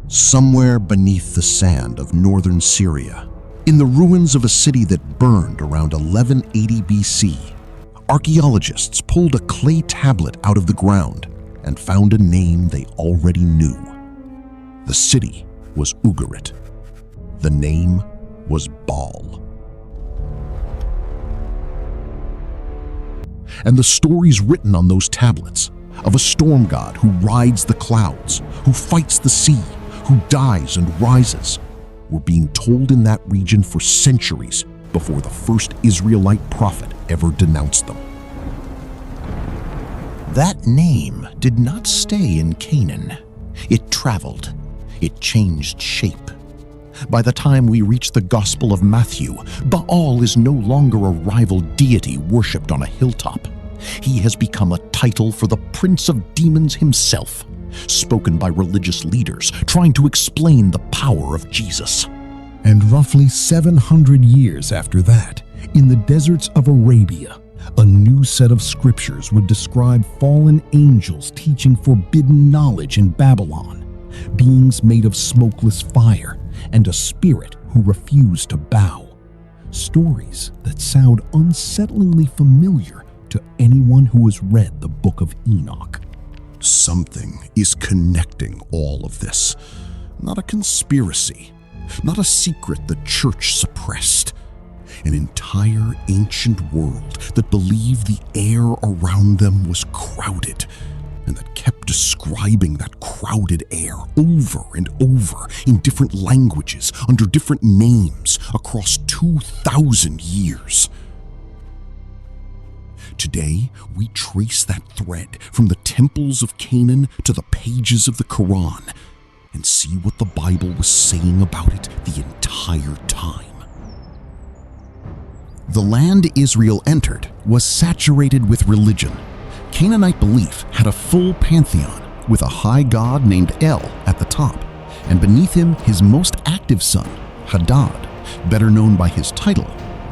Somewhere beneath the sand of northern Syria, in the ruins of a city that burned around 1180 BC, archaeologists pulled a clay tablet out of the ground and found a name they already knew. The city was Ugarit. The name was Baal. And the stories written on those tablets of a storm god who rides the clouds, who fights the sea, who dies and rises, were being told in that region for centuries before the first Israelite prophet ever denounced them. That name did not stay in Canaan. It traveled. It changed shape. By the time we reach the Gospel of Matthew, Baal is no longer a rival deity worshipped on a hilltop. He has become a title for the prince of demons himself, spoken by religious leaders trying to explain the power of Jesus. And roughly 700 years after that, in the deserts of Arabia, a new set of scriptures would describe fallen angels teaching forbidden knowledge in Babylon, beings made of smokeless fire, and a spirit who refused to bow. Stories that sound unsettlingly familiar to anyone who has read the Book of Enoch. Something is connecting all of this. Not a conspiracy, not a secret the church suppressed. An entire ancient world that believed the air around them was crowded, and that kept describing that crowded air over and over in different languages under different names across 2,000 years. Today, we trace that thread from the temples of Canaan to the pages of the Quran and see what the Bible was saying about it the entire time. The land Israel entered was saturated with religion. Canaanite belief had a full pantheon with a high god named El at the top, and beneath him his most active son, Hadad, better known by his title,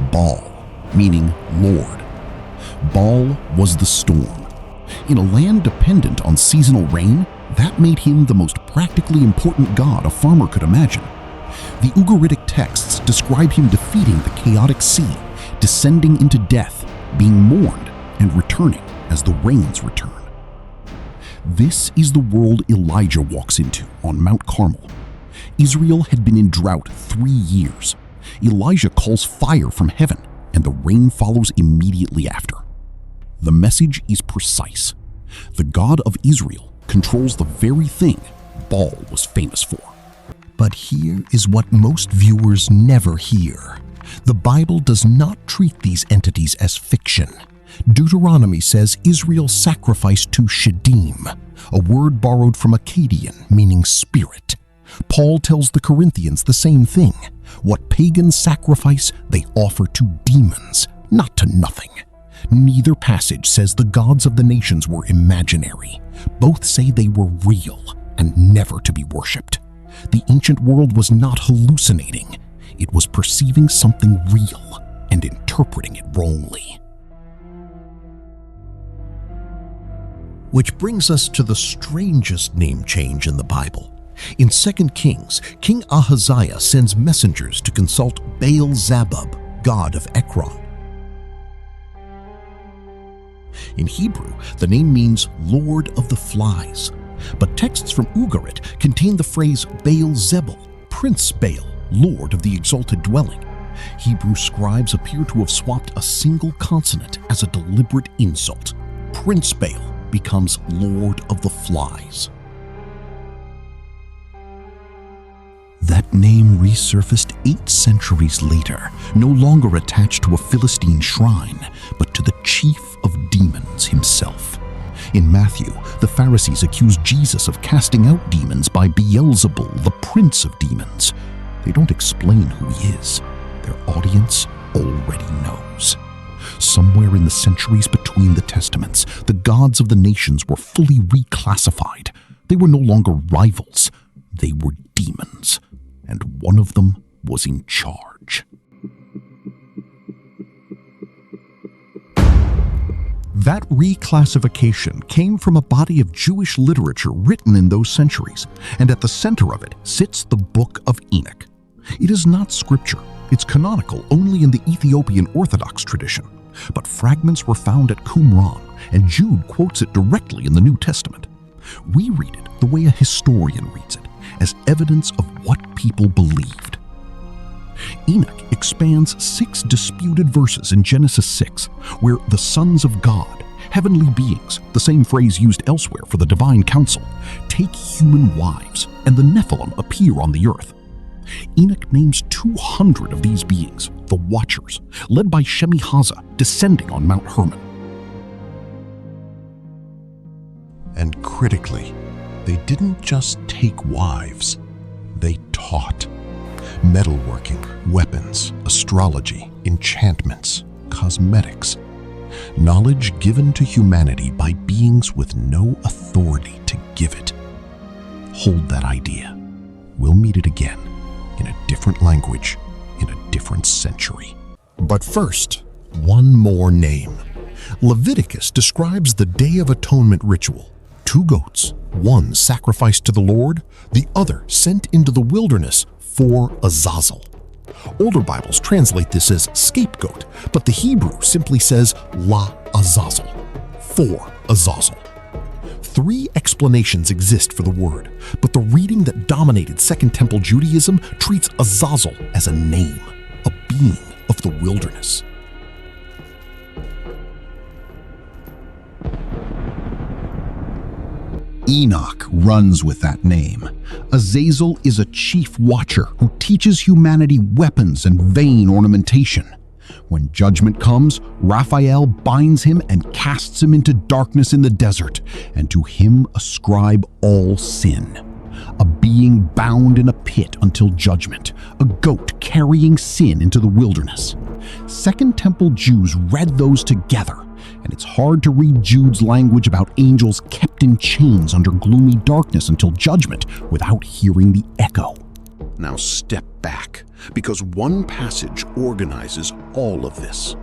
Baal, meaning Lord. Baal was the storm. In a land dependent on seasonal rain, that made him the most practically important god a farmer could imagine. The Ugaritic texts describe him defeating the chaotic sea, descending into death, being mourned, and returning as the rains return. This is the world Elijah walks into on Mount Carmel. Israel had been in drought 3 years. Elijah calls fire from heaven, and the rain follows immediately after. The message is precise. The God of Israel controls the very thing Baal was famous for. But here is what most viewers never hear. The Bible does not treat these entities as fiction. Deuteronomy says Israel sacrificed to Sheddim, a word borrowed from Akkadian meaning spirit. Paul tells the Corinthians the same thing. What pagans sacrifice, they offer to demons, not to nothing. Neither passage says the gods of the nations were imaginary. Both say they were real and never to be worshipped. The ancient world was not hallucinating. It was perceiving something real and interpreting it wrongly. Which brings us to the strangest name change in the Bible. In 2 Kings, King Ahaziah sends messengers to consult Baal-zebub, god of Ekron. In Hebrew, the name means Lord of the Flies, but texts from Ugarit contain the phrase Baal-zebul, Prince Baal, Lord of the exalted dwelling. Hebrew scribes appear to have swapped a single consonant as a deliberate insult. Prince Baal becomes Lord of the Flies. That name resurfaced 8 centuries later, no longer attached to a Philistine shrine, but to the chief of demons himself. In Matthew, the Pharisees accuse Jesus of casting out demons by Beelzebul, the prince of demons. They don't explain who he is. Their audience already knows. Somewhere in the centuries between the testaments, the gods of the nations were fully reclassified. They were no longer rivals. They were demons, and one of them was in charge. That reclassification came from a body of Jewish literature written in those centuries, and at the center of it sits the Book of Enoch. It is not scripture. It's canonical only in the Ethiopian Orthodox tradition, but fragments were found at Qumran, and Jude quotes it directly in the New Testament. We read it the way a historian reads it, as evidence of what people believed. Enoch expands 6 disputed verses in Genesis 6, where the sons of God, heavenly beings, the same phrase used elsewhere for the divine council, take human wives, and the Nephilim appear on the earth. Enoch names 200 of these beings, the Watchers, led by Shemi-Haza, descending on Mount Hermon. And critically, they didn't just take wives, they taught. Metalworking, weapons, astrology, enchantments, cosmetics. Knowledge given to humanity by beings with no authority to give it. Hold that idea. We'll meet it again, in a different language, in a different century. But first, one more name. Leviticus describes the Day of Atonement ritual. 2 goats, one sacrificed to the Lord, the other sent into the wilderness for Azazel. Older Bibles translate this as scapegoat, but the Hebrew simply says La Azazel, for Azazel. 3 explanations exist for the word, but the reading that dominated Second Temple Judaism treats Azazel as a name, a being of the wilderness. Enoch runs with that name. Azazel is a chief watcher who teaches humanity weapons and vain ornamentation. When judgment comes, Raphael binds him and casts him into darkness in the desert, and to him ascribe all sin. A being bound in a pit until judgment, a goat carrying sin into the wilderness. Second Temple Jews read those together, and it's hard to read Jude's language about angels kept in chains under gloomy darkness until judgment without hearing the echo. Now step back, because one passage organizes all of this.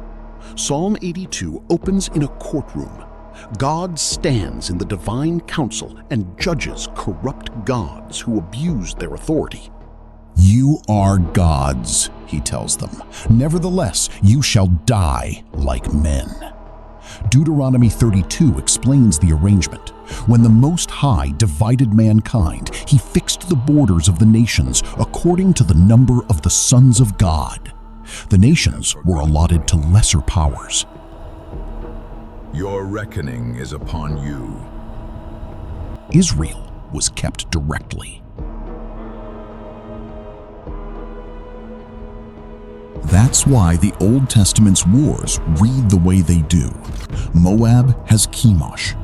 Psalm 82 opens in a courtroom. God stands in the divine council and judges corrupt gods who abuse their authority. You are gods, he tells them. Nevertheless, you shall die like men. Deuteronomy 32 explains the arrangement. When the Most High divided mankind, he fixed the borders of the nations according to the number of the sons of God. The nations were allotted to lesser powers. Your reckoning is upon you. Israel was kept directly. That's why the Old Testament's wars read the way they do. Moab has Chemosh.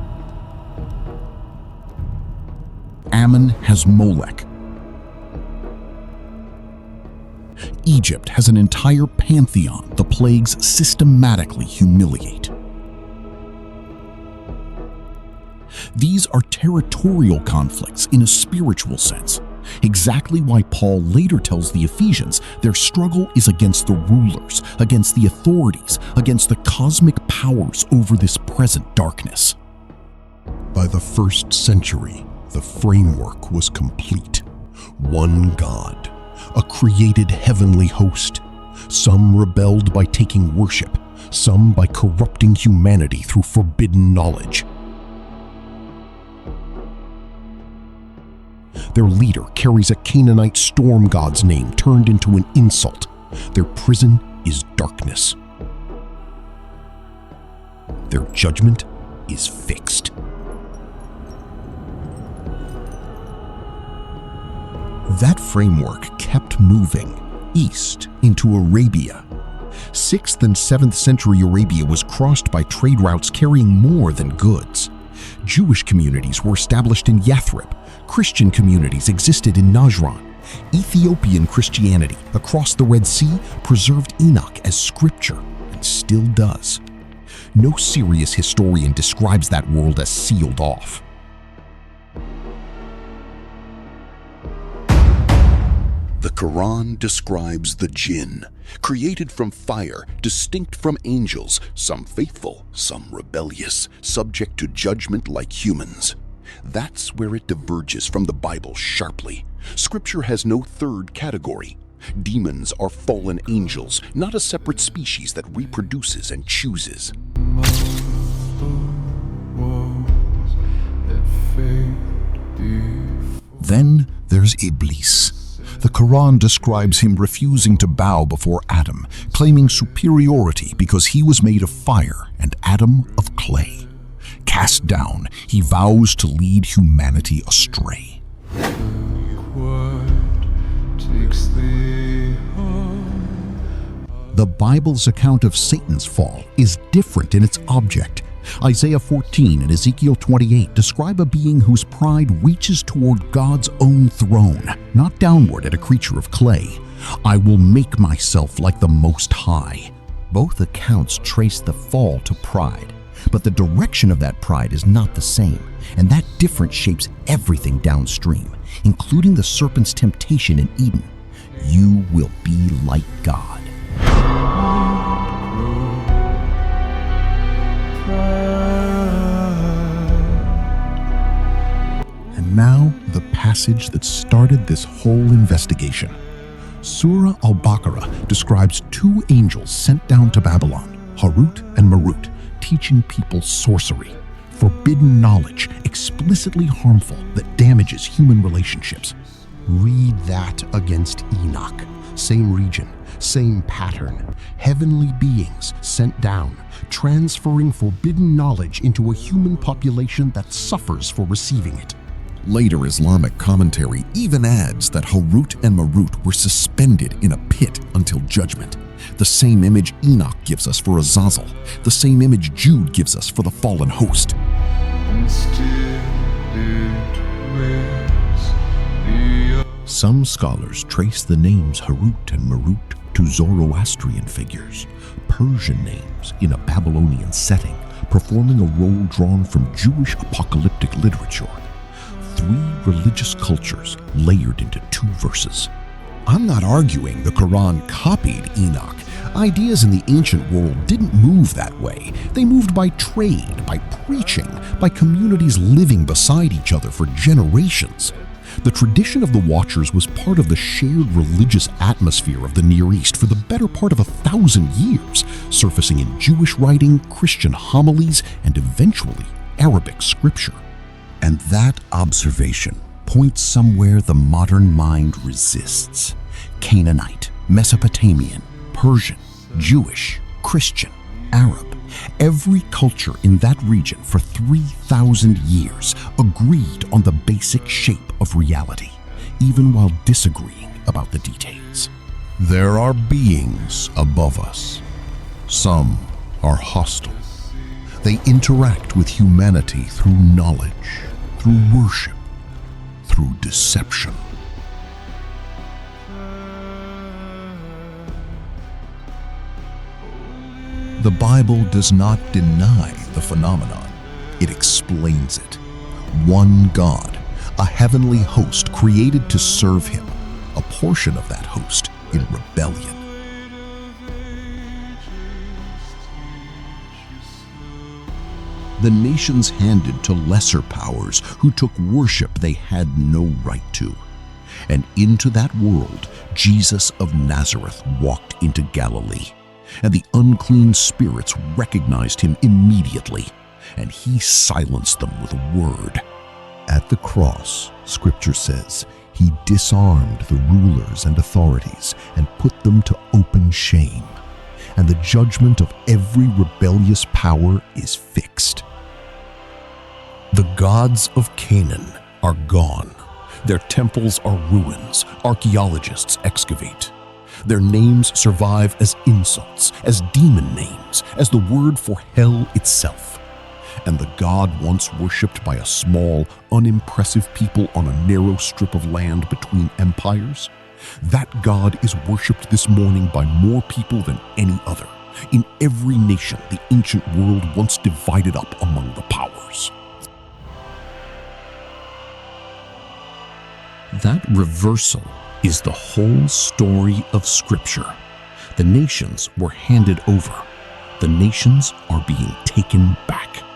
Ammon has Molech. Egypt has an entire pantheon the plagues systematically humiliate. These are territorial conflicts in a spiritual sense. Exactly why Paul later tells the Ephesians their struggle is against the rulers, against the authorities, against the cosmic powers over this present darkness. By the 1st century, the framework was complete. One God, a created heavenly host. Some rebelled by taking worship, some by corrupting humanity through forbidden knowledge. Their leader carries a Canaanite storm god's name turned into an insult. Their prison is darkness. Their judgment is fixed. That framework kept moving east into Arabia. 6th and 7th century Arabia was crossed by trade routes carrying more than goods. Jewish communities were established in Yathrib. Christian communities existed in Najran. Ethiopian Christianity across the Red Sea preserved Enoch as scripture and still does. No serious historian describes that world as sealed off. The Quran describes the Jinn, created from fire, distinct from angels, some faithful, some rebellious, subject to judgment like humans. That's where it diverges from the Bible sharply. Scripture has no third category. Demons are fallen angels, not a separate species that reproduces and chooses. Then there's Iblis. The Quran describes him refusing to bow before Adam, claiming superiority because he was made of fire and Adam of clay. Cast down, he vows to lead humanity astray. The Bible's account of Satan's fall is different in its object. Isaiah 14 and Ezekiel 28 describe a being whose pride reaches toward God's own throne, not downward at a creature of clay. I will make myself like the Most High. Both accounts trace the fall to pride, but the direction of that pride is not the same, and that difference shapes everything downstream, including the serpent's temptation in Eden. You will be like God. And now, the passage that started this whole investigation. Surah Al-Baqarah describes two angels sent down to Babylon, Harut and Marut, teaching people sorcery, forbidden knowledge, explicitly harmful that damages human relationships. Read that against Enoch. Same region, same pattern. Heavenly beings sent down, transferring forbidden knowledge into a human population that suffers for receiving it. Later Islamic commentary even adds that Harut and Marut were suspended in a pit until judgment. The same image Enoch gives us for Azazel, the same image Jude gives us for the fallen host. Some scholars trace the names Harut and Marut to Zoroastrian figures, Persian names in a Babylonian setting, performing a role drawn from Jewish apocalyptic literature. 3 religious cultures layered into 2 verses. I'm not arguing the Quran copied Enoch. Ideas in the ancient world didn't move that way. They moved by trade, by preaching, by communities living beside each other for generations. The tradition of the Watchers was part of the shared religious atmosphere of the Near East for the better part of 1,000 years, surfacing in Jewish writing, Christian homilies, and eventually Arabic scripture. And that observation points somewhere the modern mind resists. Canaanite, Mesopotamian, Persian, Jewish, Christian, Arab. Every culture in that region for 3,000 years agreed on the basic shape of reality, even while disagreeing about the details. There are beings above us. Some are hostile. They interact with humanity through knowledge, through worship, through deception. The Bible does not deny the phenomenon. It explains it. One God, a heavenly host created to serve him, a portion of that host in rebellion. The nations handed to lesser powers who took worship they had no right to. And into that world, Jesus of Nazareth walked into Galilee. And the unclean spirits recognized him immediately, and he silenced them with a word. At the cross, Scripture says, he disarmed the rulers and authorities and put them to open shame. And the judgment of every rebellious power is fixed. The gods of Canaan are gone. Their temples are ruins. Archaeologists excavate. Their names survive as insults, as demon names, as the word for hell itself. And the God once worshipped by a small, unimpressive people on a narrow strip of land between empires, that God is worshipped this morning by more people than any other. In every nation, the ancient world once divided up among the powers. That reversal is the whole story of Scripture. The nations were handed over. The nations are being taken back.